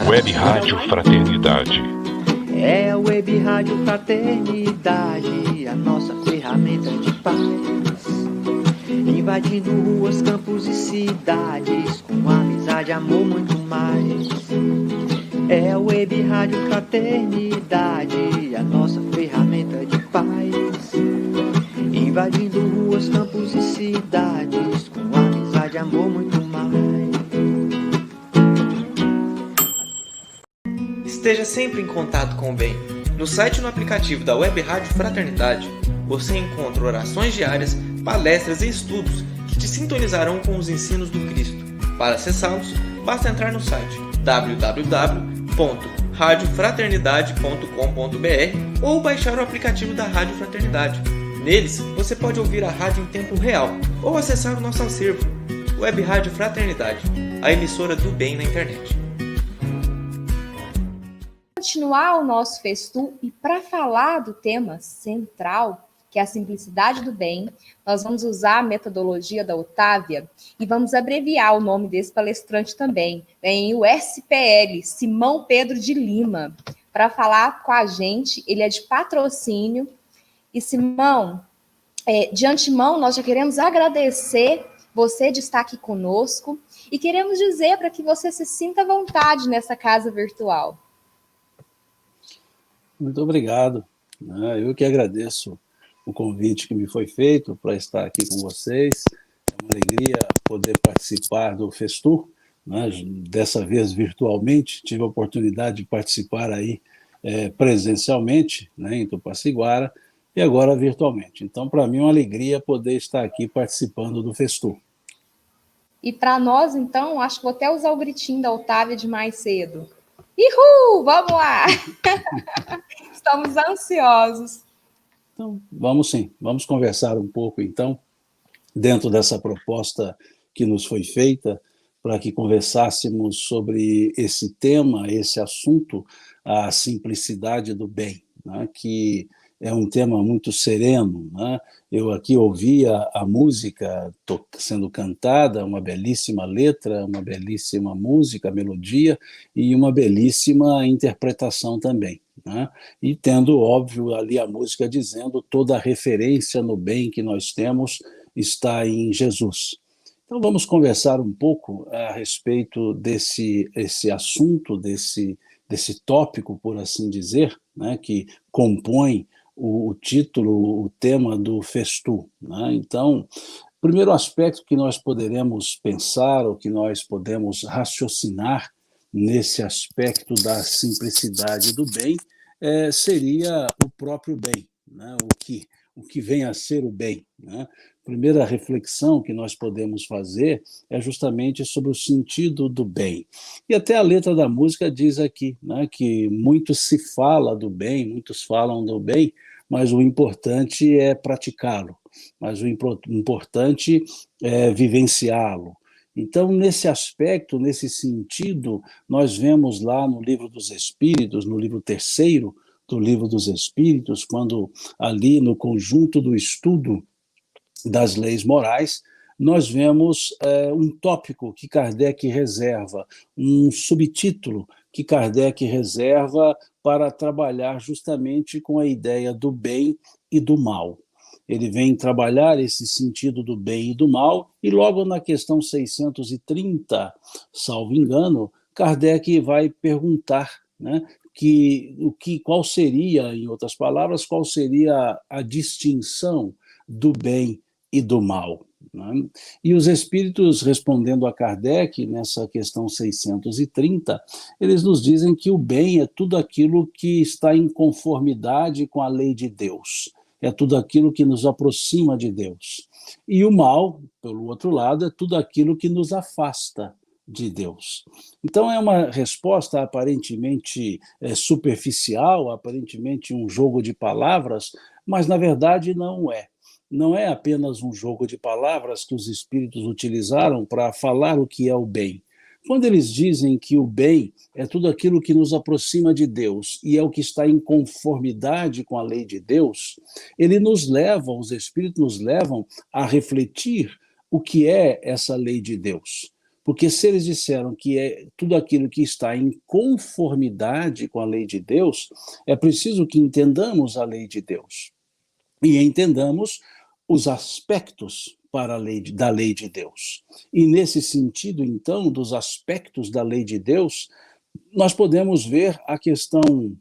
Web Rádio Fraternidade. É a Web Rádio Fraternidade, a nossa ferramenta de paz. Invadindo ruas, campos e cidades, com amizade, amor, muito mais. É a Web Rádio Fraternidade, a nossa ferramenta de paz. Invadindo ruas, campos e cidades, com amizade, amor, muito mais. Esteja sempre em contato com o bem. No site e no aplicativo da Web Rádio Fraternidade, você encontra orações diárias, palestras e estudos que te sintonizarão com os ensinos do Cristo. Para acessá-los, basta entrar no site www.radiofraternidade.com.br ou baixar o aplicativo da Rádio Fraternidade. Neles, você pode ouvir a rádio em tempo real ou acessar o nosso acervo, Web Rádio Fraternidade, a emissora do bem na internet. Continuar o nosso festu e para falar do tema central, que é a simplicidade do bem, nós vamos usar a metodologia da Otávia e vamos abreviar o nome desse palestrante também. Vem o SPL, Simão Pedro de Lima, para falar com a gente. Ele é de Patrocínio. E Simão, de antemão, nós já queremos agradecer você de estar aqui conosco e queremos dizer para que você se sinta à vontade nessa casa virtual. Muito obrigado. Eu que agradeço o convite que me foi feito para estar aqui com vocês. É uma alegria poder participar do Festu, dessa vez virtualmente. Tive a oportunidade de participar aí presencialmente, em Tupaciguara, e agora virtualmente. Então, para mim, é uma alegria poder estar aqui participando do Festu. E para nós, então, acho que vou até usar o gritinho da Otávia de mais cedo. Ihul! Vamos lá! Estamos ansiosos. Então, vamos sim. Vamos conversar um pouco, então, dentro dessa proposta que nos foi feita, para que conversássemos sobre esse tema, esse assunto, a simplicidade do bem, que é um tema muito sereno. Eu aqui ouvia a música sendo cantada, uma belíssima letra, uma belíssima música, melodia, e uma belíssima interpretação também. E tendo, óbvio, ali a música dizendo toda a referência no bem que nós temos está em Jesus. Então vamos conversar um pouco a respeito desse assunto, desse tópico, por assim dizer, que compõe o título, o tema do Festu. Então, o primeiro aspecto que nós poderemos pensar, ou que nós podemos raciocinar nesse aspecto da simplicidade do bem, seria o próprio bem, o que vem a ser o bem. A primeira reflexão que nós podemos fazer é justamente sobre o sentido do bem. E até a letra da música diz aqui, que muito se fala do bem, muitos falam do bem, mas o importante é praticá-lo, mas o importante é vivenciá-lo. Então, nesse aspecto, nesse sentido, nós vemos lá no Livro dos Espíritos, no livro 3º do Livro dos Espíritos, quando ali no conjunto do estudo das leis morais, nós vemos um tópico que Kardec reserva, um subtítulo que Kardec reserva para trabalhar justamente com a ideia do bem e do mal. Ele vem trabalhar esse sentido do bem e do mal, e logo na questão 630, salvo engano, Kardec vai perguntar, qual seria, em outras palavras, qual seria a distinção do bem e do mal. E os espíritos, respondendo a Kardec, nessa questão 630, eles nos dizem que o bem é tudo aquilo que está em conformidade com a lei de Deus, é tudo aquilo que nos aproxima de Deus. E o mal, pelo outro lado, é tudo aquilo que nos afasta de Deus. Então é uma resposta aparentemente superficial, aparentemente um jogo de palavras, mas na verdade não é. Não é apenas um jogo de palavras que os espíritos utilizaram para falar o que é o bem. Quando eles dizem que o bem é tudo aquilo que nos aproxima de Deus e é o que está em conformidade com a lei de Deus, os espíritos nos levam a refletir o que é essa lei de Deus. Porque se eles disseram que é tudo aquilo que está em conformidade com a lei de Deus, é preciso que entendamos a lei de Deus e entendamos os aspectos da lei de Deus. E nesse sentido, então, dos aspectos da lei de Deus, nós podemos ver a questão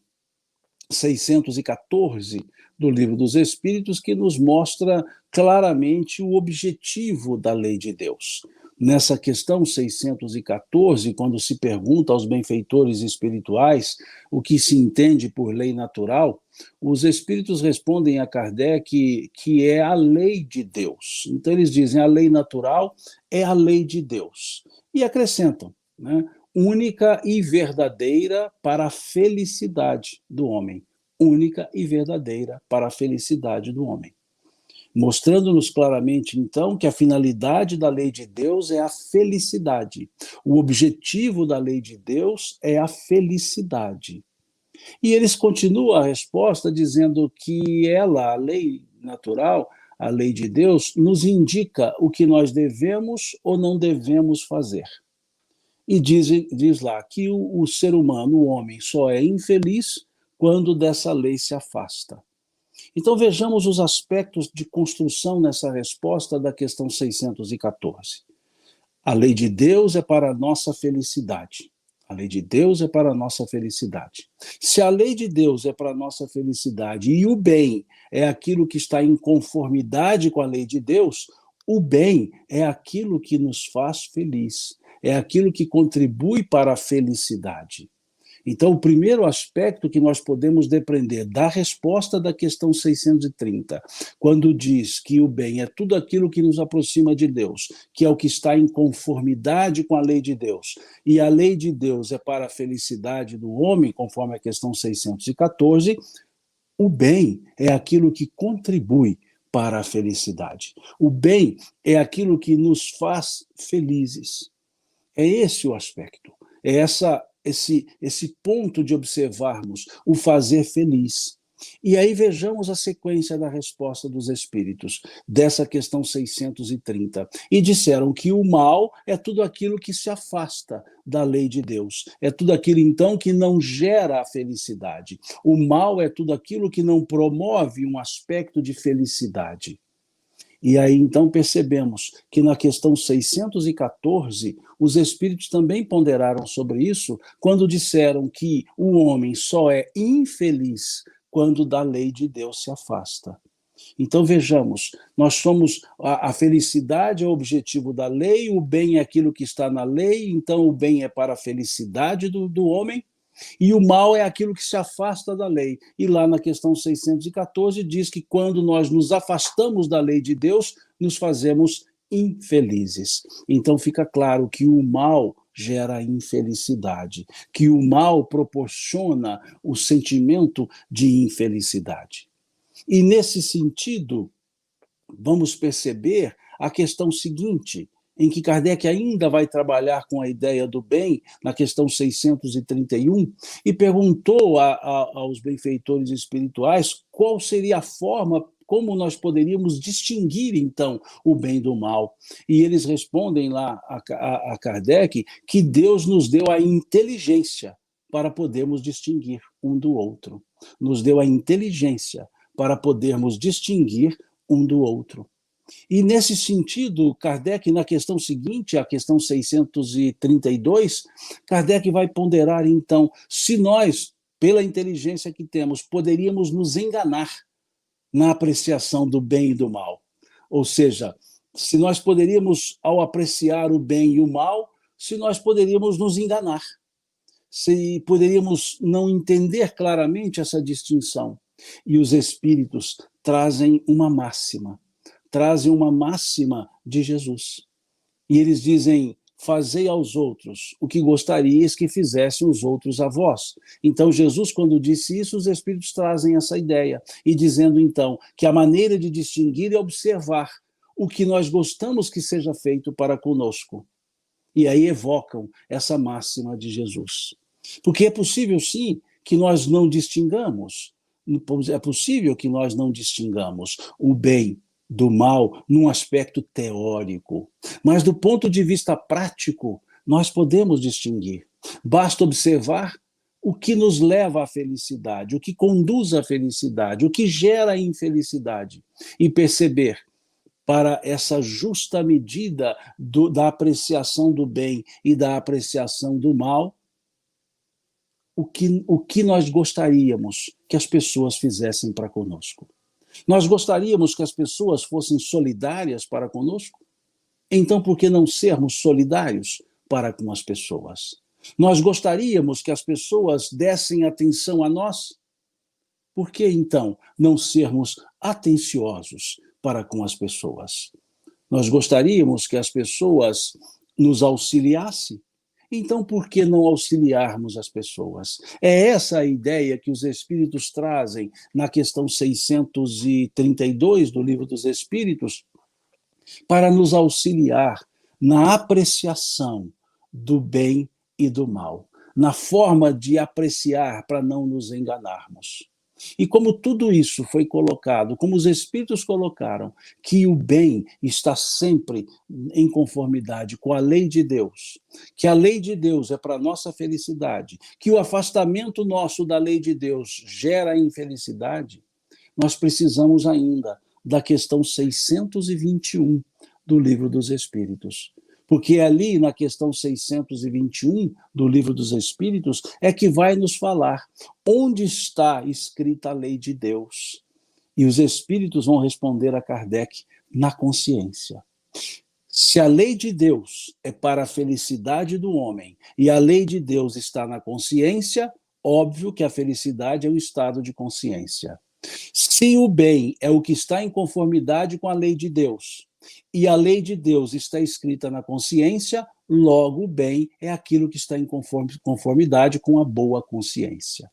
614 do Livro dos Espíritos, que nos mostra claramente o objetivo da lei de Deus. Nessa questão 614, quando se pergunta aos benfeitores espirituais o que se entende por lei natural, os espíritos respondem a Kardec que é a lei de Deus. Então eles dizem, a lei natural é a lei de Deus. E acrescentam, né, única e verdadeira para a felicidade do homem. Única e verdadeira para a felicidade do homem. Mostrando-nos claramente, então, que a finalidade da lei de Deus é a felicidade. O objetivo da lei de Deus é a felicidade. E eles continuam a resposta dizendo que ela, a lei natural, a lei de Deus, nos indica o que nós devemos ou não devemos fazer. E diz lá que o ser humano, o homem, só é infeliz quando dessa lei se afasta. Então vejamos os aspectos de construção nessa resposta da questão 614. A lei de Deus é para a nossa felicidade. A lei de Deus é para a nossa felicidade. Se a lei de Deus é para a nossa felicidade e o bem é aquilo que está em conformidade com a lei de Deus, o bem é aquilo que nos faz feliz, é aquilo que contribui para a felicidade. Então, o primeiro aspecto que nós podemos depreender da resposta da questão 630, quando diz que o bem é tudo aquilo que nos aproxima de Deus, que é o que está em conformidade com a lei de Deus, e a lei de Deus é para a felicidade do homem, conforme a questão 614, o bem é aquilo que contribui para a felicidade. O bem é aquilo que nos faz felizes. É esse o aspecto, é esse ponto de observarmos o fazer feliz. E aí vejamos a sequência da resposta dos espíritos, dessa questão 630. E disseram que o mal é tudo aquilo que se afasta da lei de Deus. É tudo aquilo, então, que não gera a felicidade. O mal é tudo aquilo que não promove um aspecto de felicidade. E aí, então, percebemos que na questão 614, os espíritos também ponderaram sobre isso quando disseram que o homem só é infeliz quando da lei de Deus se afasta. Então, vejamos, nós somos, a felicidade é o objetivo da lei, o bem é aquilo que está na lei, então o bem é para a felicidade do homem, e o mal é aquilo que se afasta da lei. E lá na questão 614 diz que quando nós nos afastamos da lei de Deus, nos fazemos infelizes. Então fica claro que o mal gera infelicidade, que o mal proporciona o sentimento de infelicidade. E nesse sentido, vamos perceber a questão seguinte, em que Kardec ainda vai trabalhar com a ideia do bem, na questão 631, e perguntou aos benfeitores espirituais qual seria a forma, como nós poderíamos distinguir, então, o bem do mal. E eles respondem lá a Kardec que Deus nos deu a inteligência para podermos distinguir um do outro. Nos deu a inteligência para podermos distinguir um do outro. E nesse sentido, Kardec, na questão seguinte, a questão 632, Kardec vai ponderar, então, se nós, pela inteligência que temos, poderíamos nos enganar na apreciação do bem e do mal. Ou seja, se nós poderíamos, ao apreciar o bem e o mal, se nós poderíamos nos enganar, se poderíamos não entender claramente essa distinção. E os espíritos trazem uma máxima de Jesus. E eles dizem, fazei aos outros o que gostarias que fizessem os outros a vós. Então Jesus, quando disse isso, os espíritos trazem essa ideia, e dizendo então que a maneira de distinguir é observar o que nós gostamos que seja feito para conosco. E aí evocam essa máxima de Jesus. Porque é possível sim que nós não distingamos, é possível que nós não distingamos o bem do mal num aspecto teórico, mas do ponto de vista prático, nós podemos distinguir. Basta observar o que nos leva à felicidade, o que conduz à felicidade, o que gera a infelicidade, e perceber, para essa justa medida da apreciação do bem e da apreciação do mal, o que nós gostaríamos que as pessoas fizessem para conosco. Nós gostaríamos que as pessoas fossem solidárias para conosco? Então, por que não sermos solidários para com as pessoas? Nós gostaríamos que as pessoas dessem atenção a nós? Por que, então, não sermos atenciosos para com as pessoas? Nós gostaríamos que as pessoas nos auxiliassem? Então, por que não auxiliarmos as pessoas? É essa a ideia que os Espíritos trazem na questão 632 do Livro dos Espíritos, para nos auxiliar na apreciação do bem e do mal, na forma de apreciar para não nos enganarmos. E como tudo isso foi colocado, como os Espíritos colocaram, que o bem está sempre em conformidade com a lei de Deus, que a lei de Deus é para a nossa felicidade, que o afastamento nosso da lei de Deus gera infelicidade, nós precisamos ainda da questão 621 do Livro dos Espíritos. Porque ali, na questão 621 do Livro dos Espíritos, é que vai nos falar onde está escrita a lei de Deus. E os Espíritos vão responder a Kardec na consciência. Se a lei de Deus é para a felicidade do homem e a lei de Deus está na consciência, óbvio que a felicidade é um estado de consciência. Se o bem é o que está em conformidade com a lei de Deus, e a lei de Deus está escrita na consciência, logo o bem é aquilo que está em conformidade com a boa consciência.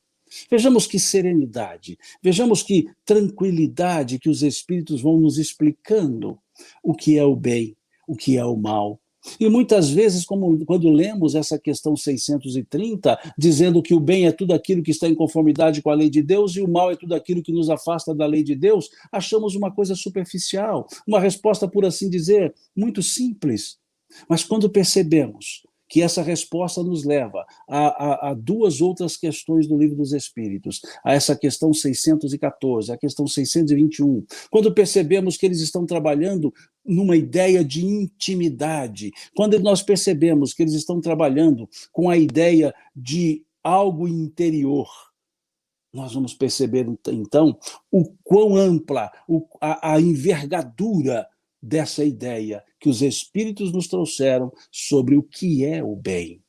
Vejamos que serenidade, vejamos que tranquilidade que os Espíritos vão nos explicando o que é o bem, o que é o mal. E muitas vezes, quando lemos essa questão 630, dizendo que o bem é tudo aquilo que está em conformidade com a lei de Deus e o mal é tudo aquilo que nos afasta da lei de Deus, achamos uma coisa superficial, uma resposta, por assim dizer, muito simples. Mas quando percebemos que essa resposta nos leva a duas outras questões do Livro dos Espíritos, a essa questão 614, a questão 621, quando percebemos que eles estão trabalhando numa ideia de intimidade, quando nós percebemos que eles estão trabalhando com a ideia de algo interior, nós vamos perceber, então, o quão ampla, a envergadura dessa ideia que os Espíritos nos trouxeram sobre o que é o bem.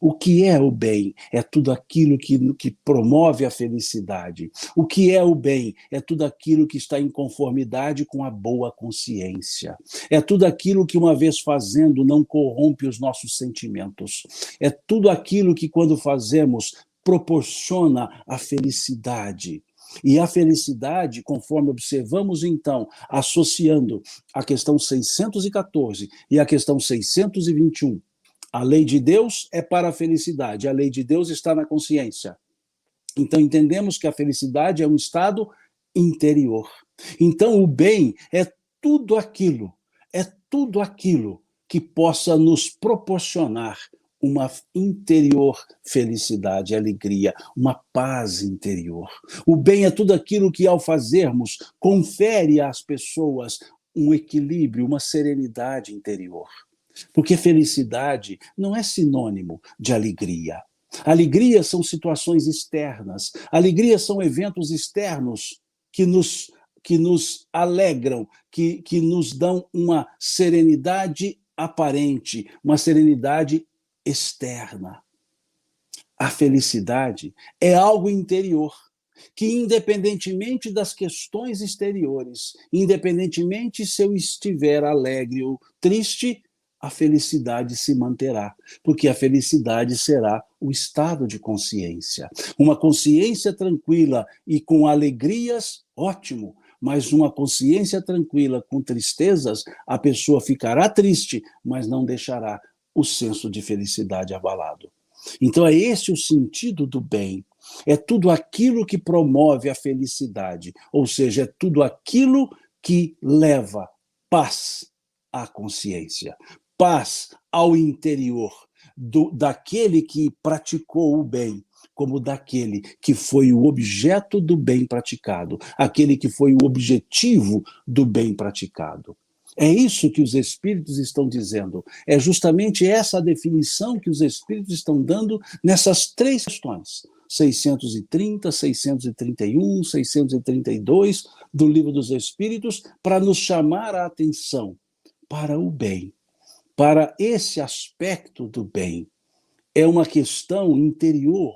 O que é o bem? É tudo aquilo que promove a felicidade. O que é o bem? É tudo aquilo que está em conformidade com a boa consciência. É tudo aquilo que, uma vez fazendo, não corrompe os nossos sentimentos. É tudo aquilo que, quando fazemos, proporciona a felicidade. E a felicidade, conforme observamos então, associando a questão 614 e a questão 621, a lei de Deus é para a felicidade, a lei de Deus está na consciência. Então entendemos que a felicidade é um estado interior. Então o bem é tudo aquilo que possa nos proporcionar uma interior felicidade, alegria, uma paz interior. O bem é tudo aquilo que, ao fazermos, confere às pessoas um equilíbrio, uma serenidade interior. Porque felicidade não é sinônimo de alegria. Alegria são situações externas, alegria são eventos externos que nos alegram, que nos dão uma serenidade aparente, uma serenidade externa. A felicidade é algo interior, que independentemente das questões exteriores, independentemente se eu estiver alegre ou triste, a felicidade se manterá, porque a felicidade será o estado de consciência. Uma consciência tranquila e com alegrias, ótimo, mas uma consciência tranquila com tristezas, a pessoa ficará triste, mas não deixará o senso de felicidade abalado. Então é esse o sentido do bem. É tudo aquilo que promove a felicidade, ou seja, é tudo aquilo que leva paz à consciência, paz ao interior daquele que praticou o bem, como daquele que foi o objeto do bem praticado, aquele que foi o objetivo do bem praticado. É isso que os Espíritos estão dizendo. É justamente essa a definição que os Espíritos estão dando nessas três questões. 630, 631, 632 do Livro dos Espíritos, para nos chamar a atenção para o bem, para esse aspecto do bem. É uma questão interior,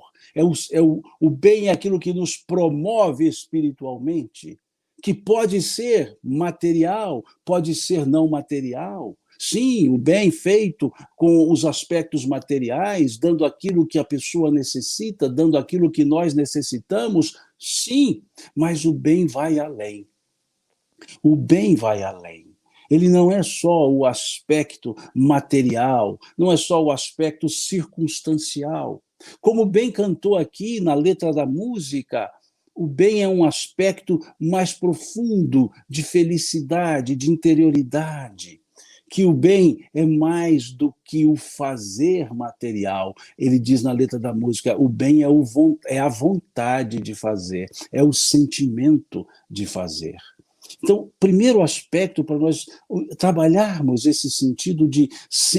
o bem é aquilo que nos promove espiritualmente, que pode ser material, pode ser não material. Sim, o bem feito com os aspectos materiais, dando aquilo que a pessoa necessita, dando aquilo que nós necessitamos, sim, mas o bem vai além. O bem vai além. Ele não é só o aspecto material, não é só o aspecto circunstancial. Como bem cantou aqui na letra da música, o bem é um aspecto mais profundo de felicidade, de interioridade. Que o bem é mais do que o fazer material. Ele diz na letra da música, o bem é a vontade de fazer, é o sentimento de fazer. Então, primeiro aspecto para nós trabalharmos esse sentido de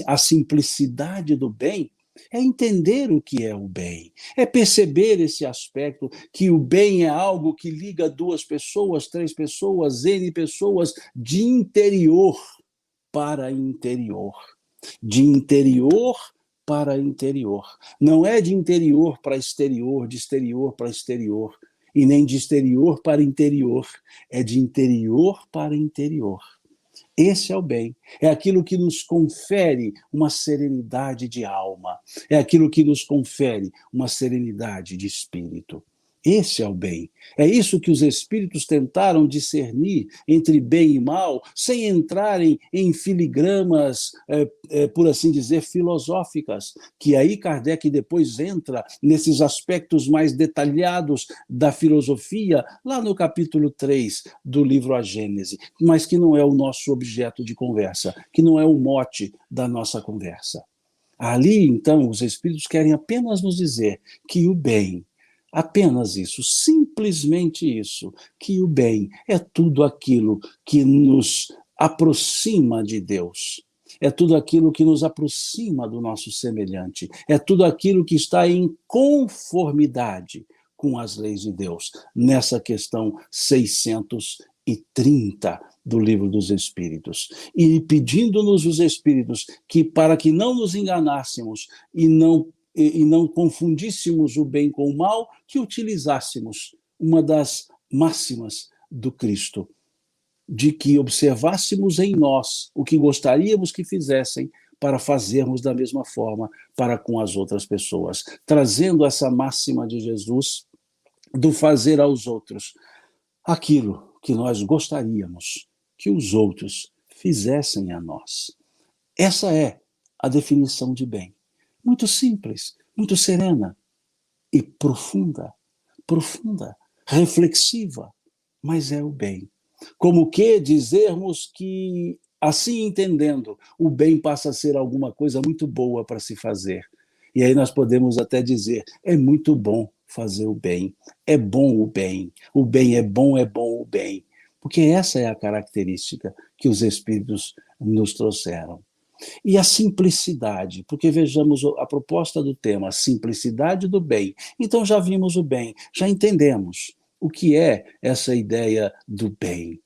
a simplicidade do bem é entender o que é o bem, é perceber esse aspecto que o bem é algo que liga duas pessoas, três pessoas, N pessoas, de interior para interior, de interior para interior. Não é de interior para exterior, de exterior para exterior, e nem de exterior para interior, é de interior para interior. Esse é o bem, é aquilo que nos confere uma serenidade de alma, é aquilo que nos confere uma serenidade de espírito. Esse é o bem. É isso que os espíritos tentaram discernir entre bem e mal, sem entrarem em filigramas, por assim dizer, filosóficas, que aí Kardec depois entra nesses aspectos mais detalhados da filosofia, lá no capítulo 3 do livro A Gênese, mas que não é o nosso objeto de conversa, que não é o mote da nossa conversa. Ali, então, os espíritos querem apenas nos dizer que o bem, apenas isso, simplesmente isso, que o bem é tudo aquilo que nos aproxima de Deus, é tudo aquilo que nos aproxima do nosso semelhante, é tudo aquilo que está em conformidade com as leis de Deus, nessa questão 630 do Livro dos Espíritos. E pedindo-nos os Espíritos que, para que não nos enganássemos e não confundíssemos o bem com o mal, que utilizássemos uma das máximas do Cristo, de que observássemos em nós o que gostaríamos que fizessem para fazermos da mesma forma para com as outras pessoas, trazendo essa máxima de Jesus do fazer aos outros aquilo que nós gostaríamos que os outros fizessem a nós. Essa é a definição de bem. Muito simples, muito serena e profunda, reflexiva, mas é o bem. Como que dizermos que, assim entendendo, o bem passa a ser alguma coisa muito boa para se fazer. E aí nós podemos até dizer, é muito bom fazer o bem, é bom o bem é bom o bem. Porque essa é a característica que os Espíritos nos trouxeram. E a simplicidade, porque vejamos a proposta do tema, a simplicidade do bem. Então já vimos o bem, já entendemos o que é essa ideia do bem.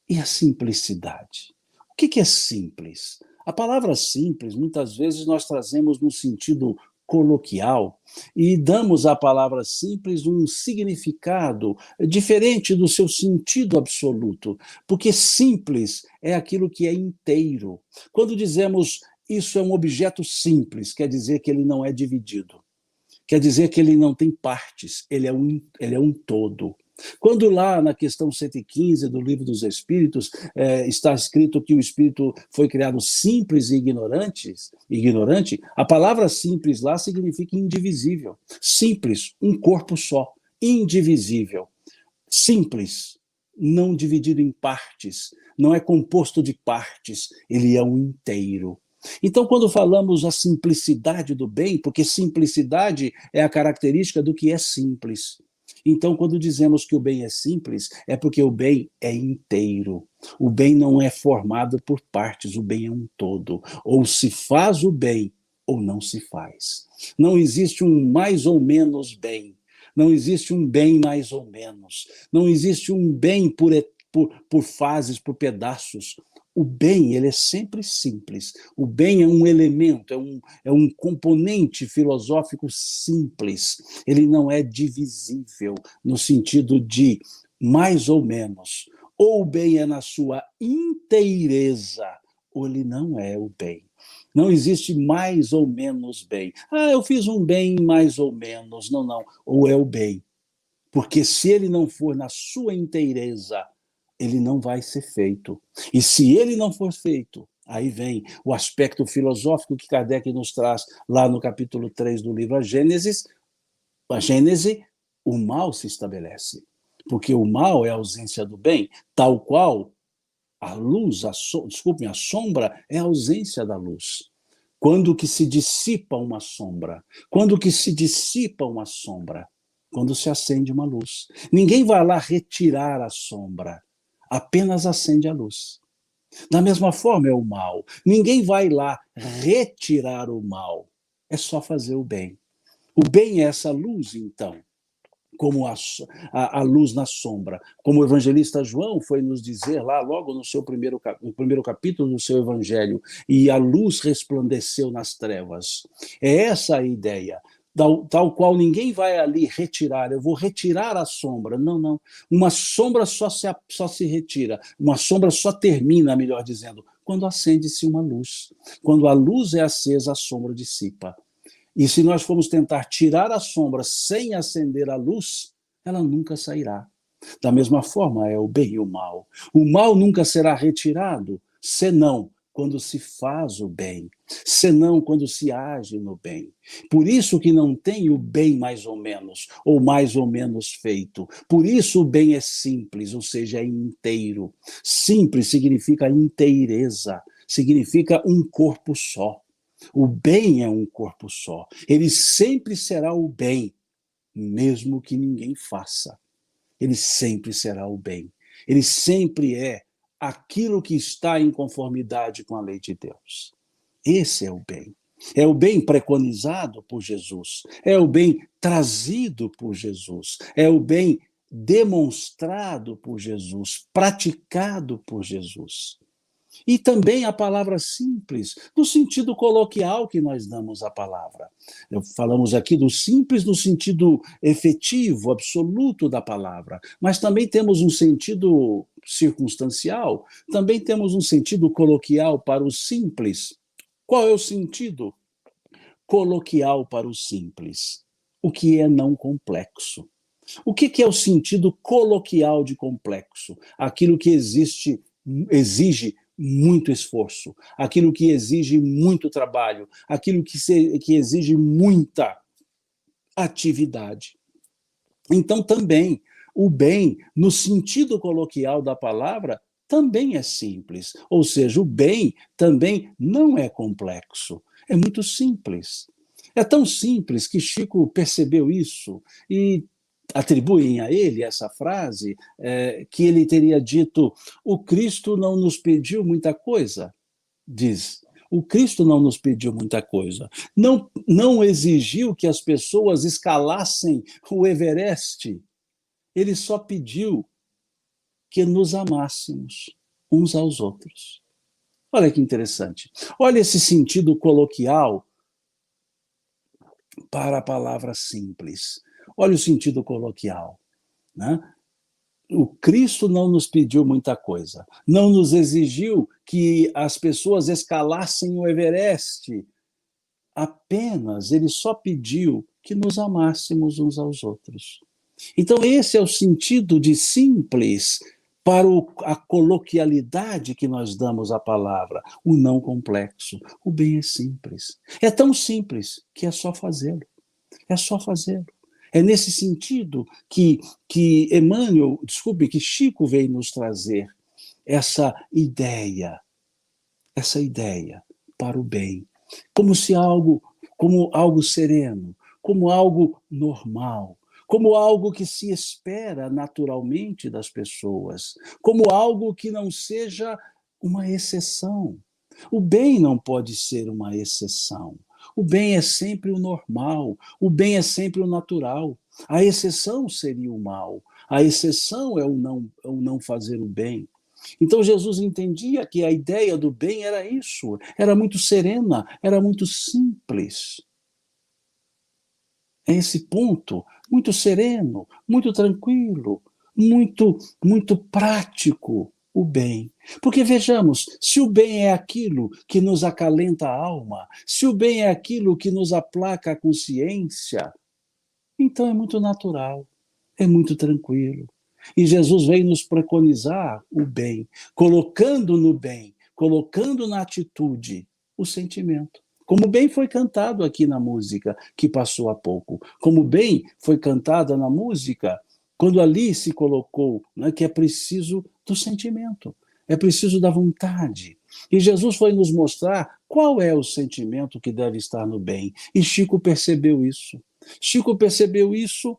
E a simplicidade? O que é simples? A palavra simples, muitas vezes nós trazemos no sentido coloquial e damos à palavra simples um significado diferente do seu sentido absoluto, porque simples é aquilo que é inteiro. Quando dizemos isso é um objeto simples, quer dizer que ele não é dividido, quer dizer que ele não tem partes, ele é um todo. Quando lá na questão 115 do Livro dos Espíritos está escrito que o Espírito foi criado simples e ignorante, a palavra simples lá significa indivisível. Simples, um corpo só, indivisível. Simples, não dividido em partes, não é composto de partes, ele é um inteiro. Então, quando falamos a simplicidade do bem, porque simplicidade é a característica do que é simples. Então, quando dizemos que o bem é simples, é porque o bem é inteiro. O bem não é formado por partes, o bem é um todo. Ou se faz o bem, ou não se faz. Não existe um mais ou menos bem. Não existe um bem mais ou menos. Não existe um bem por fases, por pedaços. O bem, ele é sempre simples. O bem é um elemento, é um componente filosófico simples. Ele não é divisível no sentido de mais ou menos. Ou o bem é na sua inteireza, ou ele não é o bem. Não existe mais ou menos bem. Ah, eu fiz um bem mais ou menos. Não, não. Ou é o bem. Porque se ele não for na sua inteireza, ele não vai ser feito. E se ele não for feito, aí vem o aspecto filosófico que Kardec nos traz lá no capítulo 3 do livro A Gênese, o mal se estabelece. Porque o mal é a ausência do bem, tal qual a luz, a sombra é a ausência da luz. Quando que se dissipa uma sombra? Quando que se dissipa uma sombra? Quando se acende uma luz. Ninguém vai lá retirar a sombra, apenas acende a luz. Da mesma forma é o mal. Ninguém vai lá retirar o mal, é só fazer o bem. O bem é essa luz, então, como a luz na sombra. Como o evangelista João foi nos dizer lá, logo no primeiro capítulo do seu evangelho, e a luz resplandeceu nas trevas. É essa a ideia. Tal qual ninguém vai ali retirar, eu vou retirar a sombra. Não, não. Uma sombra só se retira, uma sombra só termina, melhor dizendo, quando acende-se uma luz. Quando a luz é acesa, a sombra dissipa. E se nós formos tentar tirar a sombra sem acender a luz, ela nunca sairá. Da mesma forma é o bem e o mal. O mal nunca será retirado, senão quando se faz o bem, senão quando se age no bem. Por isso que não tem o bem mais ou menos feito. Por isso o bem é simples, ou seja, é inteiro. Simples significa inteireza, significa um corpo só. O bem é um corpo só. Ele sempre será o bem, mesmo que ninguém faça. Ele sempre será o bem. Ele sempre é aquilo que está em conformidade com a lei de Deus. Esse é o bem. É o bem preconizado por Jesus. É o bem trazido por Jesus. É o bem demonstrado por Jesus, praticado por Jesus. E também a palavra simples, no sentido coloquial que nós damos à palavra. Falamos aqui do simples no sentido efetivo, absoluto da palavra, mas também temos um sentido circunstancial, também temos um sentido coloquial para o simples. Qual é o sentido coloquial para o simples? O que é não complexo. O que é o sentido coloquial de complexo? Aquilo que exige muito esforço, aquilo que exige muito trabalho, aquilo que exige muita atividade. Então, também, o bem, no sentido coloquial da palavra, também é simples. Ou seja, o bem também não é complexo, é muito simples. É tão simples que Chico percebeu isso e atribuem a ele essa frase, que ele teria dito: o Cristo não nos pediu muita coisa, diz. O Cristo não nos pediu muita coisa. Não exigiu que as pessoas escalassem o Everest. Ele só pediu que nos amássemos uns aos outros. Olha que interessante. Olha esse sentido coloquial para a palavra simples. Olha o sentido coloquial, né? O Cristo não nos pediu muita coisa, não nos exigiu que as pessoas escalassem o Everest, apenas ele só pediu que nos amássemos uns aos outros. Então esse é o sentido de simples para a coloquialidade que nós damos à palavra, o não complexo. O bem é simples. É tão simples que é só fazê-lo. É só fazê-lo. É nesse sentido que que Chico veio nos trazer essa ideia para o bem, como algo sereno, como algo normal, como algo que se espera naturalmente das pessoas, como algo que não seja uma exceção. O bem não pode ser uma exceção. O bem é sempre o normal, o bem é sempre o natural. A exceção seria o mal, a exceção é o não fazer o bem. Então Jesus entendia que a ideia do bem era isso, era muito serena, era muito simples. É esse ponto, muito sereno, muito tranquilo, muito prático, o bem. Porque vejamos, se o bem é aquilo que nos acalenta a alma, se o bem é aquilo que nos aplaca a consciência, então é muito natural, é muito tranquilo. E Jesus veio nos preconizar o bem, colocando no bem, colocando na atitude o sentimento. Como bem foi cantado aqui na música que passou há pouco, como bem foi cantada na música quando ali se colocou, né, que é preciso do sentimento, é preciso da vontade. E Jesus foi nos mostrar qual é o sentimento que deve estar no bem. E Chico percebeu isso. Chico percebeu isso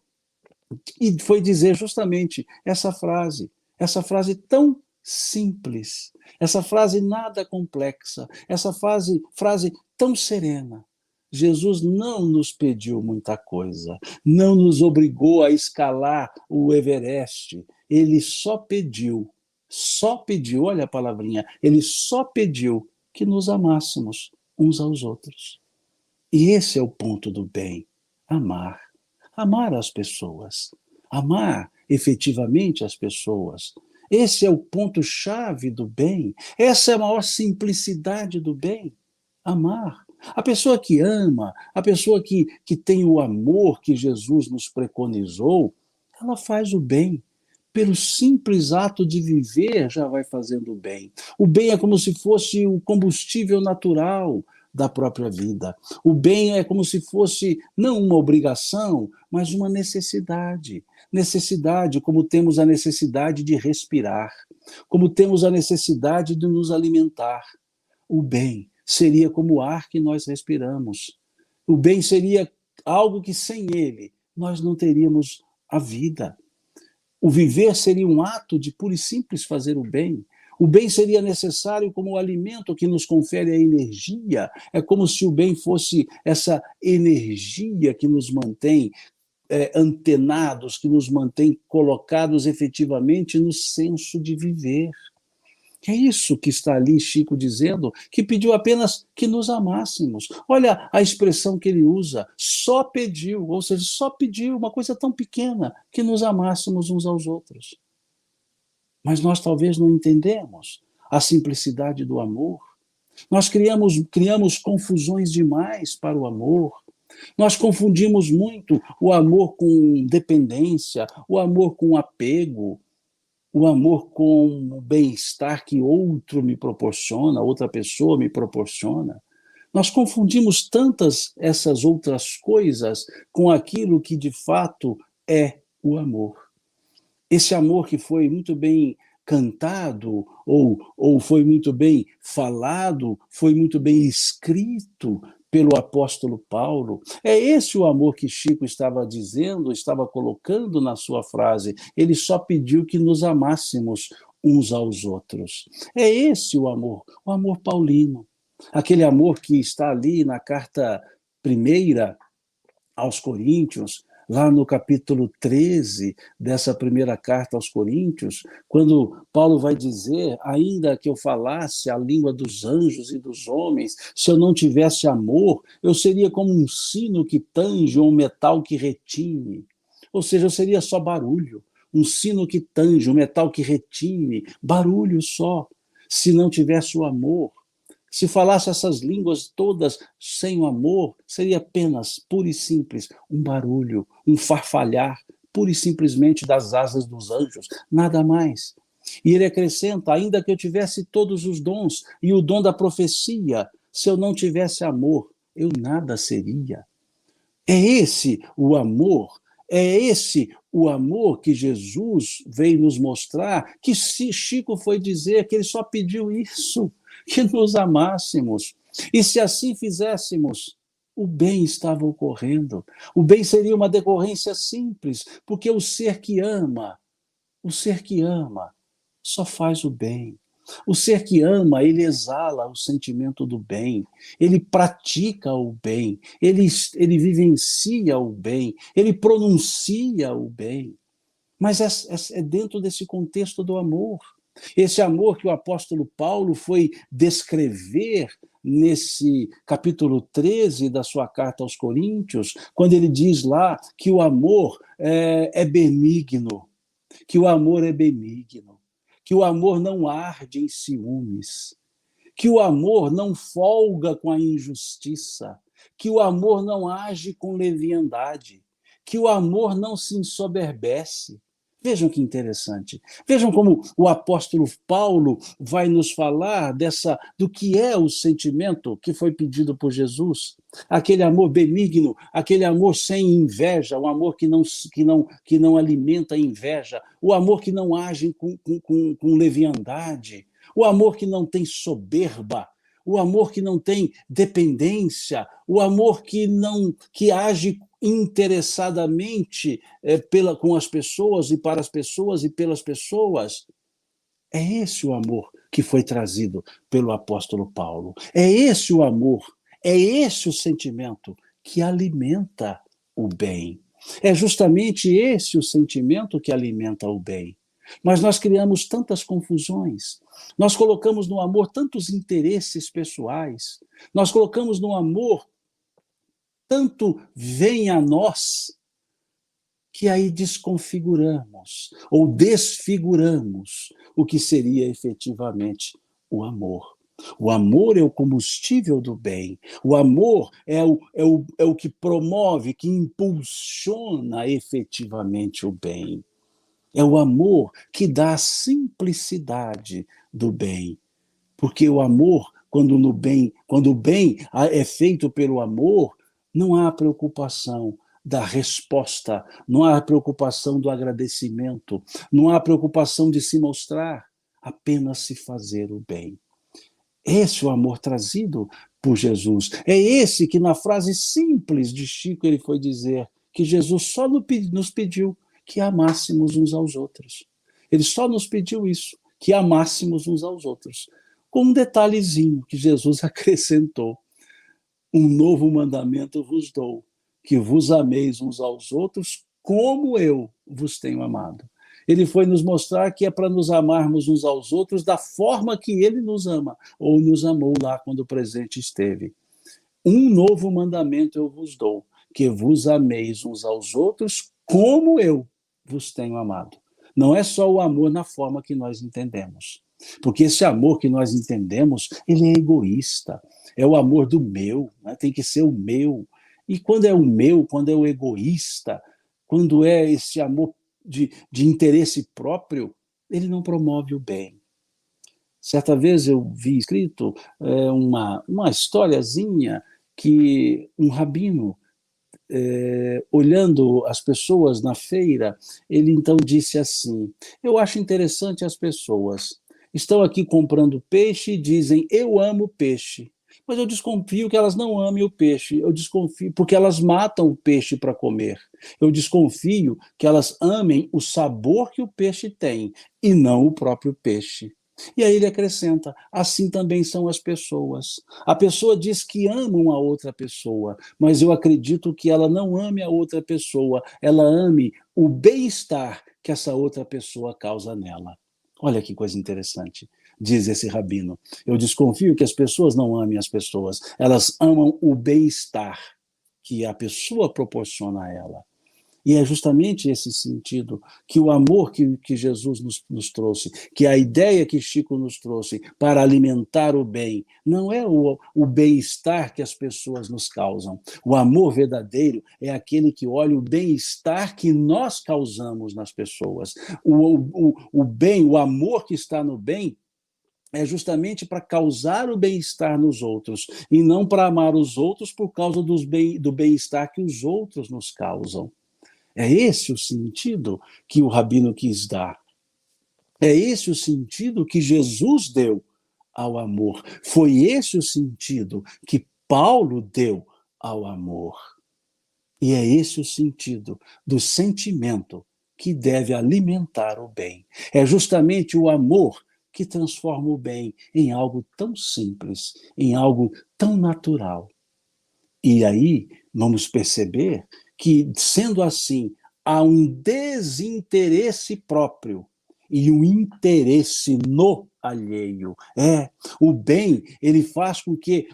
e foi dizer justamente essa frase tão simples, essa frase nada complexa, essa frase tão serena. Jesus não nos pediu muita coisa, não nos obrigou a escalar o Everest, ele só pediu, olha a palavrinha, ele só pediu que nos amássemos uns aos outros. E esse é o ponto do bem, amar as pessoas, amar efetivamente as pessoas. Esse é o ponto-chave do bem, essa é a maior simplicidade do bem, amar. A pessoa que ama, a pessoa que tem o amor que Jesus nos preconizou, ela faz o bem. Pelo simples ato de viver, já vai fazendo o bem. O bem é como se fosse o combustível natural da própria vida. O bem é como se fosse não uma obrigação, mas uma necessidade. Necessidade, como temos a necessidade de respirar, como temos a necessidade de nos alimentar. O bem seria como o ar que nós respiramos. O bem seria algo que sem ele nós não teríamos a vida. O viver seria um ato de puro e simples fazer o bem. O bem seria necessário como o alimento que nos confere a energia. É como se o bem fosse essa energia que nos mantém antenados, que nos mantém colocados efetivamente no senso de viver. É isso que está ali Chico dizendo, que pediu apenas que nos amássemos. Olha a expressão que ele usa, só pediu, ou seja, só pediu uma coisa tão pequena, que nos amássemos uns aos outros. Mas nós talvez não entendemos a simplicidade do amor. Nós criamos confusões demais para o amor. Nós confundimos muito o amor com dependência, o amor com apego, o amor com o bem-estar que outro me proporciona, outra pessoa me proporciona. Nós confundimos tantas essas outras coisas com aquilo que de fato é o amor. Esse amor que foi muito bem cantado, ou foi muito bem falado, foi muito bem escrito pelo apóstolo Paulo. É esse o amor que Chico estava dizendo, estava colocando na sua frase. Ele só pediu que nos amássemos uns aos outros. É esse o amor paulino. Aquele amor que está ali na carta 1ª aos Coríntios, lá no capítulo 13 dessa primeira carta aos Coríntios, quando Paulo vai dizer, ainda que eu falasse a língua dos anjos e dos homens, se eu não tivesse amor, eu seria como um sino que tange ou um metal que retine. Ou seja, eu seria só barulho, um sino que tange, um metal que retine, barulho só, se não tivesse o amor. Se falasse essas línguas todas sem o amor, seria apenas, puro e simples, um barulho, um farfalhar, puro e simplesmente das asas dos anjos, nada mais. E ele acrescenta, ainda que eu tivesse todos os dons e o dom da profecia, se eu não tivesse amor, eu nada seria. É esse o amor, É esse o amor que Jesus veio nos mostrar, que Chico foi dizer que ele só pediu isso, que nos amássemos. E se assim fizéssemos, o bem estava ocorrendo. O bem seria uma decorrência simples, porque o ser que ama, só faz o bem. O ser que ama, ele exala o sentimento do bem, ele pratica o bem, ele vivencia o bem, ele pronuncia o bem. Mas é dentro desse contexto do amor. Esse amor que o apóstolo Paulo foi descrever nesse capítulo 13 da sua carta aos Coríntios, quando ele diz lá que o amor é benigno, que o amor é benigno, que o amor não arde em ciúmes, que o amor não folga com a injustiça, que o amor não age com leviandade, que o amor não se ensoberbece. Vejam que interessante. Vejam como o apóstolo Paulo vai nos falar do que é o sentimento que foi pedido por Jesus. Aquele amor benigno, aquele amor sem inveja, o amor que não alimenta a inveja, o amor que não age com leviandade, o amor que não tem soberba, o amor que não tem dependência, o amor que age interessadamente com as pessoas e para as pessoas e pelas pessoas. É esse o amor que foi trazido pelo apóstolo Paulo. É esse o amor, é esse o sentimento que alimenta o bem. É justamente esse o sentimento que alimenta o bem. Mas nós criamos tantas confusões, nós colocamos no amor tantos interesses pessoais, nós colocamos no amor tanto vem a nós, que aí desconfiguramos ou desfiguramos o que seria efetivamente o amor. O amor é o combustível do bem. O amor é o que promove, que impulsiona efetivamente o bem. É o amor que dá a simplicidade do bem. Porque o amor, quando o bem é feito pelo amor, não há preocupação da resposta, não há preocupação do agradecimento, não há preocupação de se mostrar, apenas se fazer o bem. Esse é o amor trazido por Jesus. É esse que, na frase simples de Chico, ele foi dizer que Jesus só nos pediu que amássemos uns aos outros. Ele só nos pediu isso, que amássemos uns aos outros. Com um detalhezinho que Jesus acrescentou: um novo mandamento vos dou, que vos ameis uns aos outros como eu vos tenho amado. Ele foi nos mostrar que é para nos amarmos uns aos outros da forma que ele nos ama, ou nos amou lá quando presente esteve. Um novo mandamento eu vos dou, que vos ameis uns aos outros como eu vos tenho amado. Não é só o amor na forma que nós entendemos. Porque esse amor que nós entendemos, ele é egoísta. É o amor do meu, né? Tem que ser o meu. E quando é o meu, quando é o egoísta, quando é esse amor de interesse próprio, ele não promove o bem. Certa vez eu vi escrito uma historiazinha que um rabino, olhando as pessoas na feira, ele então disse assim: eu acho interessante as pessoas estão aqui comprando peixe e dizem, eu amo peixe. Mas eu desconfio que elas não amem o peixe. Eu desconfio porque elas matam o peixe para comer. Eu desconfio que elas amem o sabor que o peixe tem e não o próprio peixe. E aí ele acrescenta, assim também são as pessoas. A pessoa diz que ama uma outra pessoa, mas eu acredito que ela não ame a outra pessoa, ela ame o bem-estar que essa outra pessoa causa nela. Olha que coisa interessante, diz esse rabino. Eu desconfio que as pessoas não amem as pessoas, elas amam o bem-estar que a pessoa proporciona a ela. E é justamente esse sentido que o amor que Jesus nos trouxe, que a ideia que Chico nos trouxe para alimentar o bem, não é o bem-estar que as pessoas nos causam. O amor verdadeiro é aquele que olha o bem-estar que nós causamos nas pessoas. O bem, o amor que está no bem, é justamente para causar o bem-estar nos outros, e não para amar os outros por causa do bem-estar que os outros nos causam. É esse o sentido que o rabino quis dar. É esse o sentido que Jesus deu ao amor. Foi esse o sentido que Paulo deu ao amor. E é esse o sentido do sentimento que deve alimentar o bem. É justamente o amor que transforma o bem em algo tão simples, em algo tão natural. E aí vamos perceber que, sendo assim, há um desinteresse próprio e um interesse no alheio. O bem, ele faz com que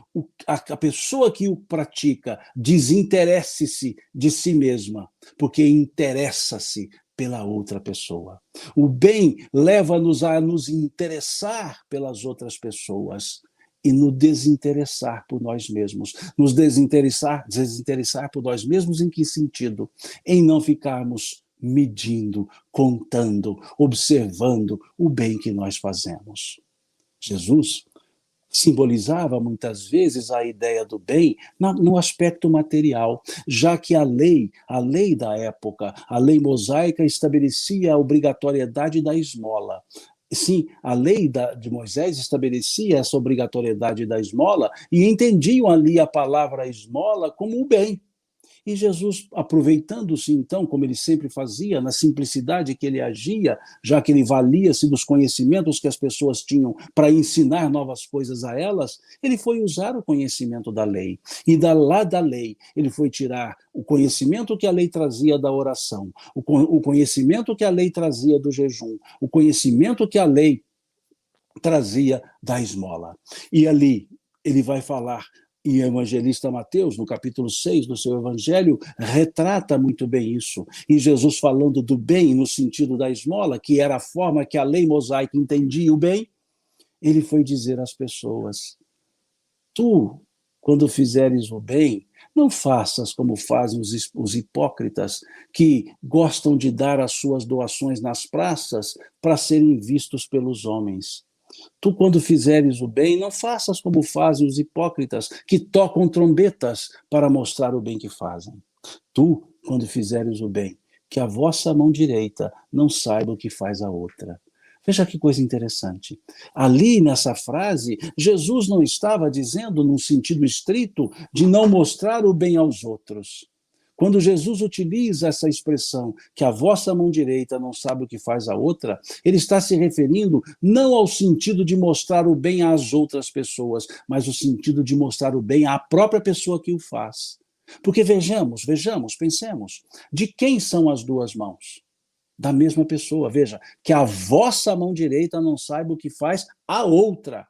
a pessoa que o pratica desinteresse-se de si mesma, porque interessa-se pela outra pessoa. O bem leva-nos a nos interessar pelas outras pessoas e nos desinteressar por nós mesmos. Nos desinteressar por nós mesmos em que sentido? Em não ficarmos medindo, contando, observando o bem que nós fazemos. Jesus simbolizava muitas vezes a ideia do bem no aspecto material, já que a lei da época, a lei mosaica, estabelecia a obrigatoriedade da esmola. Sim, a lei de Moisés estabelecia essa obrigatoriedade da esmola e entendiam ali a palavra esmola como o bem. E Jesus, aproveitando-se então, como ele sempre fazia, na simplicidade que ele agia, já que ele valia-se dos conhecimentos que as pessoas tinham para ensinar novas coisas a elas, ele foi usar o conhecimento da lei. E lá da lei, ele foi tirar o conhecimento que a lei trazia da oração, o conhecimento que a lei trazia do jejum, o conhecimento que a lei trazia da esmola. E ali ele vai falar. E o evangelista Mateus, no capítulo 6 do seu evangelho, retrata muito bem isso. E Jesus falando do bem no sentido da esmola, que era a forma que a lei mosaica entendia o bem, ele foi dizer às pessoas: tu, quando fizeres o bem, não faças como fazem os hipócritas, que gostam de dar as suas doações nas praças para serem vistos pelos homens. Tu, quando fizeres o bem, não faças como fazem os hipócritas, que tocam trombetas para mostrar o bem que fazem. Tu, quando fizeres o bem, que a vossa mão direita não saiba o que faz a outra. Veja que coisa interessante. Ali, nessa frase, Jesus não estava dizendo, num sentido estrito, de não mostrar o bem aos outros. Quando Jesus utiliza essa expressão, que a vossa mão direita não sabe o que faz a outra, ele está se referindo não ao sentido de mostrar o bem às outras pessoas, mas o sentido de mostrar o bem à própria pessoa que o faz. Porque vejamos, pensemos, de quem são as duas mãos? Da mesma pessoa. Veja, que a vossa mão direita não saiba o que faz a outra.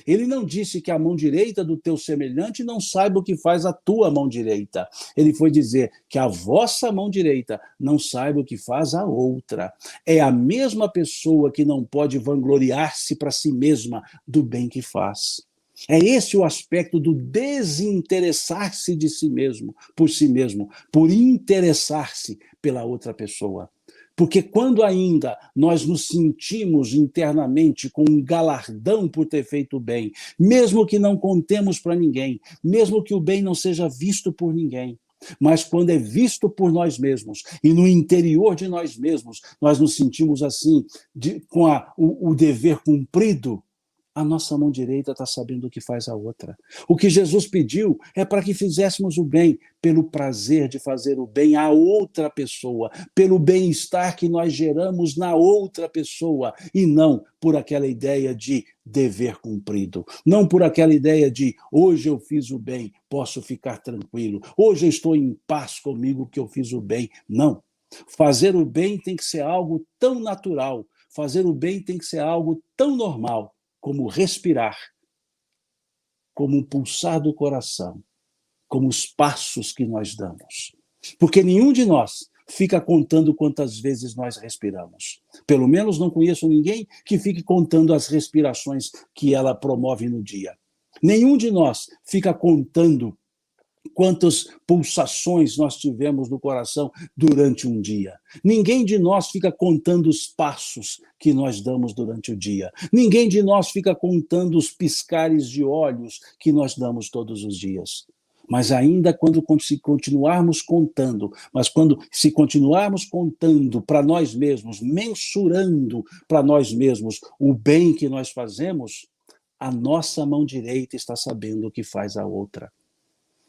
Ele não disse que a mão direita do teu semelhante não saiba o que faz a tua mão direita. Ele foi dizer que a vossa mão direita não saiba o que faz a outra. É a mesma pessoa que não pode vangloriar-se para si mesma do bem que faz. É esse o aspecto do desinteressar-se de si mesmo, por interessar-se pela outra pessoa. Porque quando ainda nós nos sentimos internamente com um galardão por ter feito o bem, mesmo que não contemos para ninguém, mesmo que o bem não seja visto por ninguém, mas quando é visto por nós mesmos e no interior de nós mesmos, nós nos sentimos assim, com o dever cumprido, a nossa mão direita está sabendo o que faz a outra. O que Jesus pediu é para que fizéssemos o bem pelo prazer de fazer o bem a outra pessoa, pelo bem-estar que nós geramos na outra pessoa, e não por aquela ideia de dever cumprido, não por aquela ideia de hoje eu fiz o bem, posso ficar tranquilo, hoje eu estou em paz comigo que eu fiz o bem. Não. Fazer o bem tem que ser algo tão natural, fazer o bem tem que ser algo tão normal, como respirar, como um pulsar do coração, como os passos que nós damos. Porque nenhum de nós fica contando quantas vezes nós respiramos. Pelo menos não conheço ninguém que fique contando as respirações que ela promove no dia. Nenhum de nós fica contando quantas pulsações nós tivemos no coração durante um dia. Ninguém de nós fica contando os passos que nós damos durante o dia. Ninguém de nós fica contando os piscares de olhos que nós damos todos os dias. Mas ainda se continuarmos contando, se continuarmos contando para nós mesmos, mensurando para nós mesmos o bem que nós fazemos, a nossa mão direita está sabendo o que faz a outra.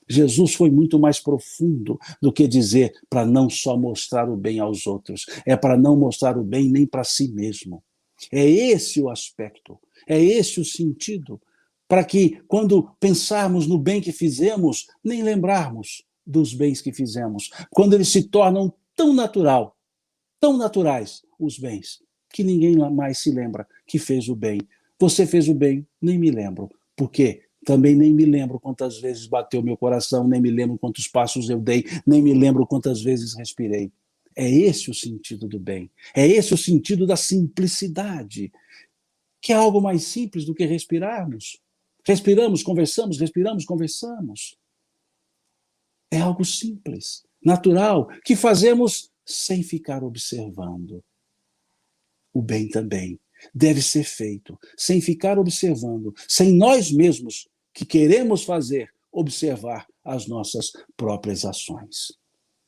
Jesus foi muito mais profundo do que dizer para não só mostrar o bem aos outros, é para não mostrar o bem nem para si mesmo. É esse o aspecto, é esse o sentido, para que, quando pensarmos no bem que fizemos, nem lembrarmos dos bens que fizemos, quando eles se tornam tão naturais, os bens, que ninguém mais se lembra que fez o bem. Você fez o bem, nem me lembro. Por quê? Também nem me lembro quantas vezes bateu meu coração, nem me lembro quantos passos eu dei, nem me lembro quantas vezes respirei. É esse o sentido do bem. É esse o sentido da simplicidade, que é algo mais simples do que respirarmos. Respiramos, conversamos, respiramos, conversamos. É algo simples, natural, que fazemos sem ficar observando. O bem também deve ser feito sem ficar observando, sem nós mesmos, que queremos fazer, observar as nossas próprias ações.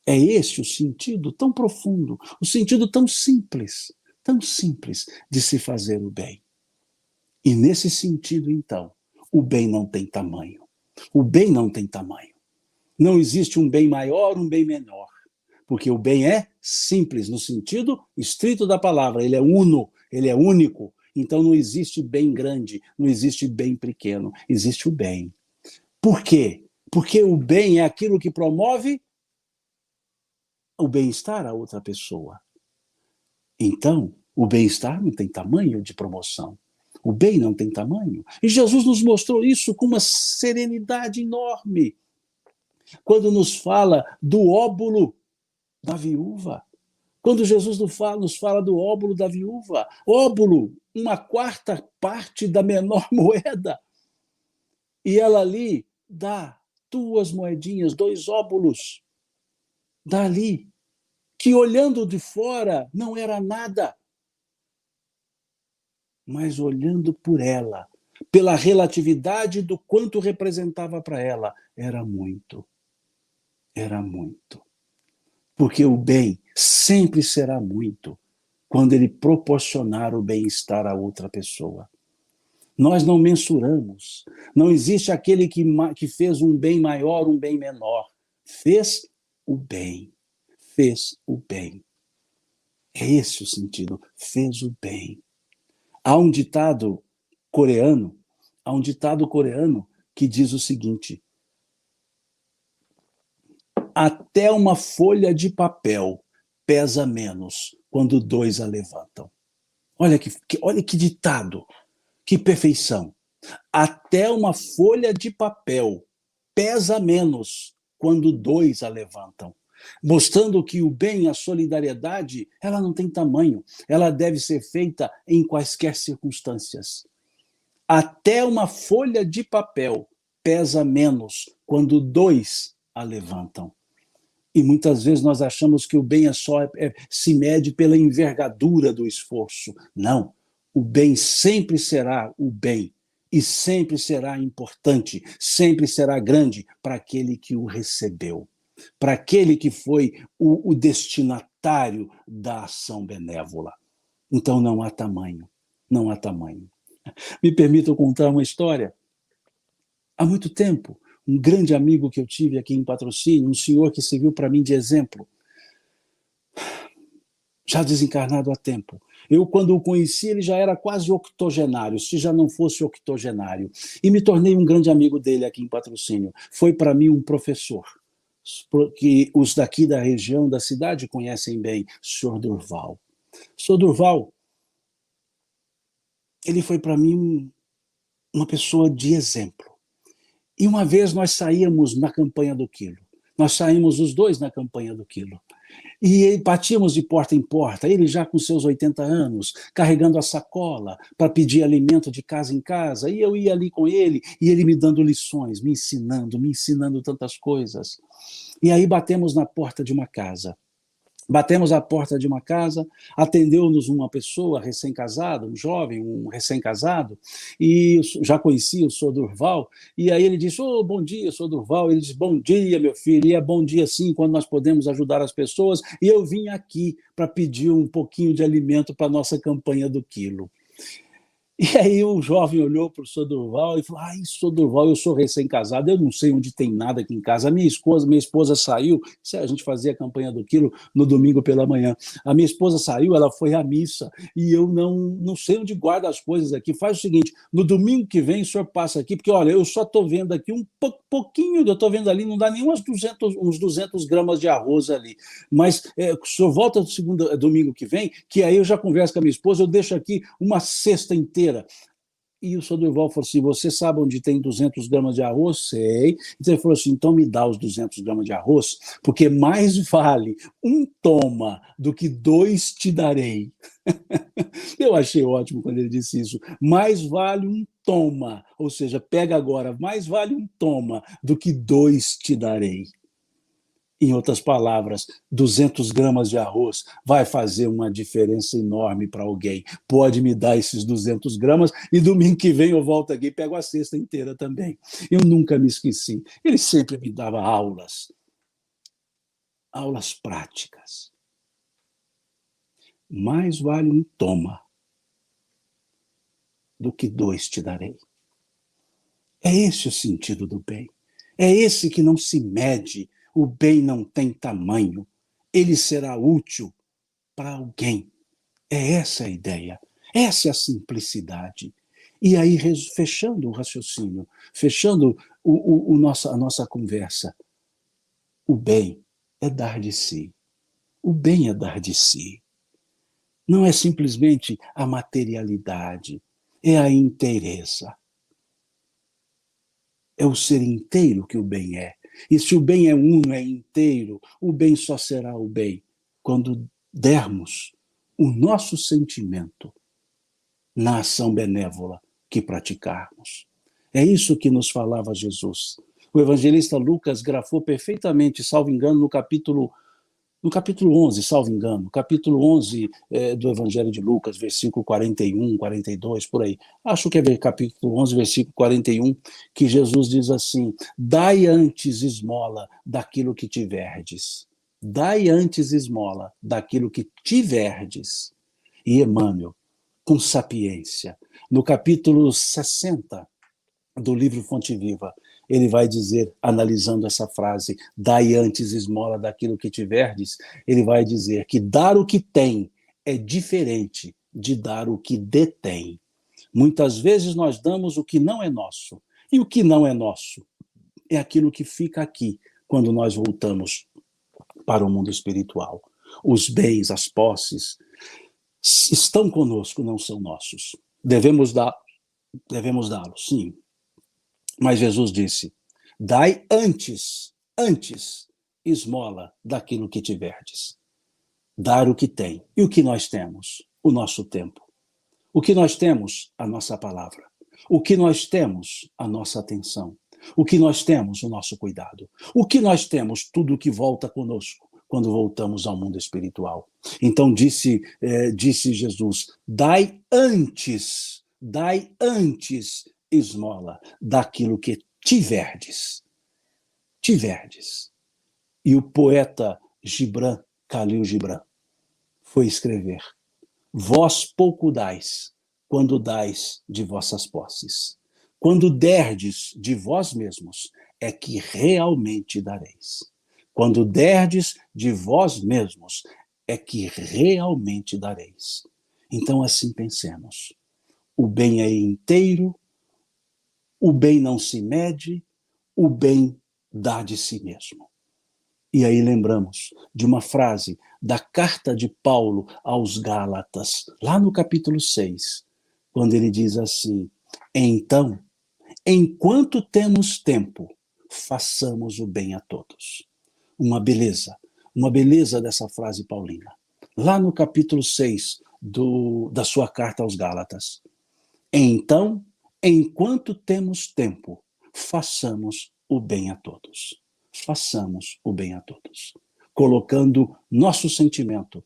É esse o sentido tão profundo, o sentido tão simples de se fazer o bem. E nesse sentido, então, o bem não tem tamanho. O bem não tem tamanho. Não existe um bem maior, um bem menor. Porque o bem é simples, no sentido estrito da palavra. Ele é uno, ele é único. Então não existe bem grande, não existe bem pequeno. Existe o bem. Por quê? Porque o bem é aquilo que promove o bem-estar a outra pessoa. Então, o bem-estar não tem tamanho de promoção. O bem não tem tamanho. E Jesus nos mostrou isso com uma serenidade enorme, quando nos fala do óbolo da viúva. Quando Jesus nos fala do óbolo da viúva. Óbolo, uma quarta parte da menor moeda. E ela ali dá 2 moedinhas, 2 óbolos. Dá ali, que olhando de fora não era nada. Mas olhando por ela, pela relatividade do quanto representava para ela, era muito. Era muito. Porque o bem sempre será muito quando ele proporcionar o bem-estar a outra pessoa. Nós não mensuramos. Não existe aquele que fez um bem maior, um bem menor. Fez o bem. Fez o bem. É esse o sentido. Fez o bem. Há um ditado coreano que diz o seguinte: até uma folha de papel pesa menos quando 2 a levantam. Olha que ditado, que perfeição. Até uma folha de papel pesa menos quando 2 a levantam. Mostrando que o bem, a solidariedade, ela não tem tamanho. Ela deve ser feita em quaisquer circunstâncias. Até uma folha de papel pesa menos quando 2 a levantam. E muitas vezes nós achamos que o bem se mede pela envergadura do esforço. Não. O bem sempre será o bem. E sempre será importante, sempre será grande para aquele que o recebeu. Para aquele que foi o destinatário da ação benévola. Então não há tamanho, não há tamanho. Me permitam contar uma história. Há muito tempo, um grande amigo que eu tive aqui em Patrocínio, um senhor que serviu para mim de exemplo, já desencarnado há tempo. Eu, quando o conheci, ele já era quase octogenário, se já não fosse octogenário. E me tornei um grande amigo dele aqui em Patrocínio. Foi para mim um professor, que os daqui da região, da cidade, conhecem bem, o Sr. Durval. O Sr. Durval, ele foi para mim uma pessoa de exemplo. E uma vez nós saímos na campanha do quilo. Nós saímos os 2 na campanha do quilo. E batíamos de porta em porta, ele já com seus 80 anos, carregando a sacola para pedir alimento de casa em casa, e eu ia ali com ele, e ele me dando lições, me ensinando tantas coisas. E aí batemos na porta de uma casa. Batemos à porta de uma casa, atendeu-nos uma pessoa recém-casada, um jovem, um recém-casado, e já conhecia o Sr. Durval, e aí ele disse, bom dia, Sr. Durval. Ele disse, bom dia, meu filho, e é bom dia sim, quando nós podemos ajudar as pessoas, e eu vim aqui para pedir um pouquinho de alimento para a nossa campanha do quilo. E aí o jovem olhou para o Sr. Durval e falou, Sr. Durval, eu sou recém-casado, eu não sei onde tem nada aqui em casa. A minha esposa saiu, a gente fazia a campanha do quilo no domingo pela manhã. A minha esposa saiu, ela foi à missa, e eu não sei onde guarda as coisas aqui. Faz o seguinte, no domingo que vem o senhor passa aqui, porque olha, eu só estou vendo aqui um pouquinho, eu estou vendo ali, não dá nem uns 200 gramas de arroz ali. Mas o senhor volta domingo que vem, que aí eu já converso com a minha esposa, eu deixo aqui uma cesta inteira. E o Sr. Durval falou assim, você sabe onde tem 200 gramas de arroz? Sei. Então ele falou assim, então me dá os 200 gramas de arroz, porque mais vale um toma do que 2 te darei. Eu achei ótimo quando ele disse isso. Mais vale um toma, ou seja, pega agora, mais vale um toma do que 2 te darei. Em outras palavras, 200 gramas de arroz vai fazer uma diferença enorme para alguém. Pode me dar esses 200 gramas e domingo que vem eu volto aqui e pego a cesta inteira também. Eu nunca me esqueci. Ele sempre me dava aulas práticas. Mais vale um toma do que 2 te darei. É esse o sentido do bem. É esse que não se mede. O bem não tem tamanho, ele será útil para alguém. É essa a ideia, essa é a simplicidade. E aí, fechando o raciocínio, fechando a nossa conversa, o bem é dar de si. O bem é dar de si. Não é simplesmente a materialidade, é a inteireza. É o ser inteiro que o bem é. E se o bem é uno, é inteiro, o bem só será o bem quando dermos o nosso sentimento na ação benévola que praticarmos. É isso que nos falava Jesus. O evangelista Lucas grafou perfeitamente, salvo engano, no capítulo 11, salvo engano, capítulo 11 do Evangelho de Lucas, versículo 41, 42, por aí. Acho que é capítulo 11, versículo 41, que Jesus diz assim, dai antes esmola daquilo que tiverdes. Dai antes esmola daquilo que tiverdes. E Emmanuel, com sapiência, no capítulo 60 do livro Fonte Viva, ele vai dizer, analisando essa frase, dai antes esmola daquilo que tiverdes, ele vai dizer que dar o que tem é diferente de dar o que detém. Muitas vezes nós damos o que não é nosso, e o que não é nosso é aquilo que fica aqui, quando nós voltamos para o mundo espiritual. Os bens, as posses, estão conosco, não são nossos. Devemos dá-los, sim. Mas Jesus disse, dai antes esmola daquilo que tiverdes. Dar o que tem. E o que nós temos? O nosso tempo. O que nós temos? A nossa palavra. O que nós temos? A nossa atenção. O que nós temos? O nosso cuidado. O que nós temos? Tudo o que volta conosco quando voltamos ao mundo espiritual. Então disse Jesus, dai antes esmola daquilo que tiverdes. E o poeta Khalil Gibran, foi escrever, vós pouco dais, quando dais de vossas posses. Quando derdes de vós mesmos, é que realmente dareis. Quando derdes de vós mesmos, é que realmente dareis. Então assim pensemos. O bem é inteiro, o bem não se mede, o bem dá de si mesmo. E aí lembramos de uma frase da carta de Paulo aos Gálatas, lá no capítulo 6, quando ele diz assim, então, enquanto temos tempo, façamos o bem a todos. Uma beleza dessa frase paulina. Lá no capítulo 6 da sua carta aos Gálatas. Então, enquanto temos tempo, façamos o bem a todos. Façamos o bem a todos. colocando nosso sentimento,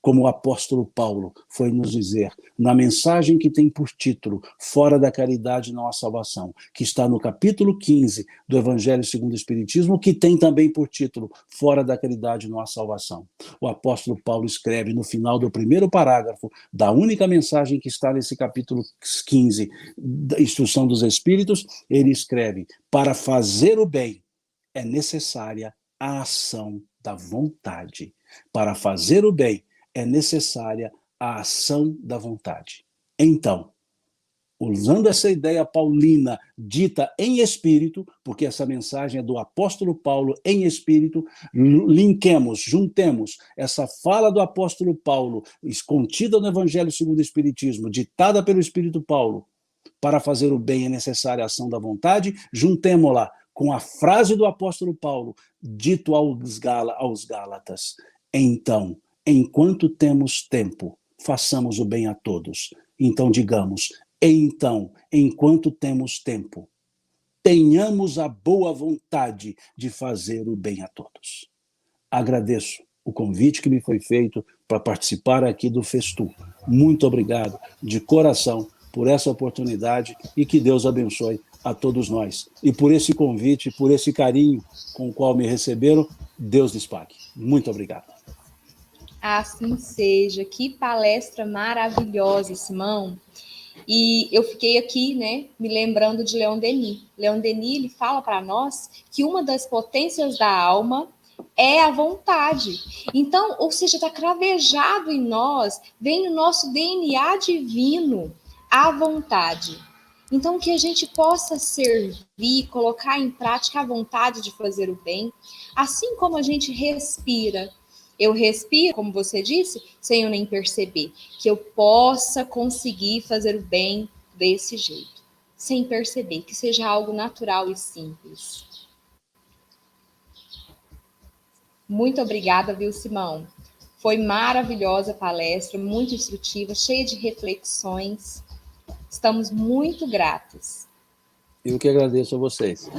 como o apóstolo Paulo foi nos dizer, na mensagem que tem por título Fora da Caridade não há salvação, que está no capítulo 15 do Evangelho segundo o Espiritismo, que tem também por título Fora da Caridade não há salvação. O apóstolo Paulo escreve no final do primeiro parágrafo da única mensagem que está nesse capítulo 15, da Instrução dos Espíritos, ele escreve, para fazer o bem é necessária a ação da vontade. Para fazer o bem é necessária a ação da vontade. Então, usando essa ideia paulina dita em espírito, porque essa mensagem é do apóstolo Paulo em espírito, juntemos essa fala do apóstolo Paulo, contida no Evangelho segundo o Espiritismo, ditada pelo Espírito Paulo, para fazer o bem é necessária a ação da vontade, juntemo-la com a frase do apóstolo Paulo, dito aos Gálatas, então, enquanto temos tempo, façamos o bem a todos. Então digamos, então, enquanto temos tempo, tenhamos a boa vontade de fazer o bem a todos. Agradeço o convite que me foi feito para participar aqui do Festu. Muito obrigado, de coração, por essa oportunidade e que Deus abençoe a todos nós. E por esse convite, por esse carinho com o qual me receberam, Deus lhes pague. Muito obrigado. Assim seja. Que palestra maravilhosa, Simão. E eu fiquei aqui, né, me lembrando de Leon Denis. Leon Denis, ele fala para nós que uma das potências da alma é a vontade. Então, ou seja, está cravejado em nós, vem no nosso DNA divino, a vontade. Então, que a gente possa servir, colocar em prática a vontade de fazer o bem, assim como a gente respira. Eu respiro, como você disse, sem eu nem perceber, que eu possa conseguir fazer o bem desse jeito, sem perceber, que seja algo natural e simples. Muito obrigada, viu, Simão? Foi maravilhosa a palestra, muito instrutiva, cheia de reflexões. Estamos muito gratos. Eu que agradeço a vocês.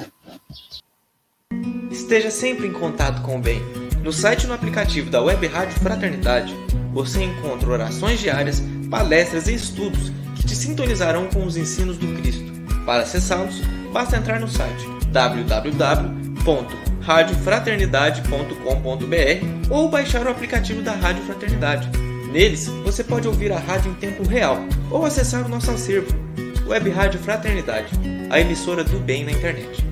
Esteja sempre em contato com o bem. No site e no aplicativo da Web Rádio Fraternidade, você encontra orações diárias, palestras e estudos que te sintonizarão com os ensinos do Cristo. Para acessá-los, basta entrar no site www.radiofraternidade.com.br ou baixar o aplicativo da Rádio Fraternidade. Neles, você pode ouvir a rádio em tempo real ou acessar o nosso acervo, Web Rádio Fraternidade, a emissora do bem na internet.